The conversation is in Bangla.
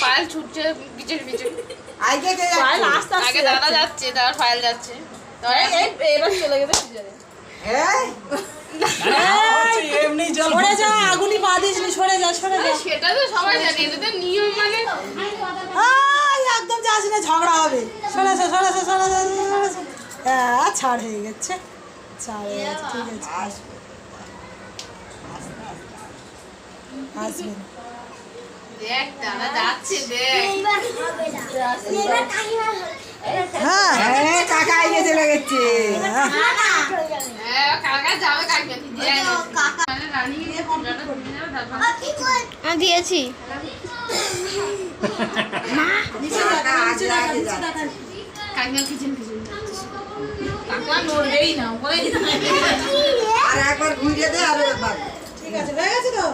পায়েল ছুটছে পিছের পিছনে। আগে দাদা যাচ্ছে, তারপর পায়েল যাচ্ছে, এবার চলে গেছে পিছনে। সরে যা, আগুনি পা দিয়েছিলি, সরে যা সরে যা। সেটা তো সবাই জানে, এটা তো নিয়ম মানে। একদম যাস না, ঝগড়া হবে। সরে যা সরে যা সরে যা সরে যা। হ্যাঁ, ছাড় হয়ে গেছে, ছাড় হয়ে গেছে, ঠিক আছে। আসবেন দেখ দাদা যাচ্ছে, দেখ। হ্যাঁ কাকা এগিয়ে চলে গেছে। হ্যাঁ, কাকা যাবে, কাকা রানী আমি দিয়েছি। কাকা কিচেন কাকা নড়বেই না, আর একবার ঘুরিয়ে দে আর ঠিক আছে, হয়ে গেছে তো।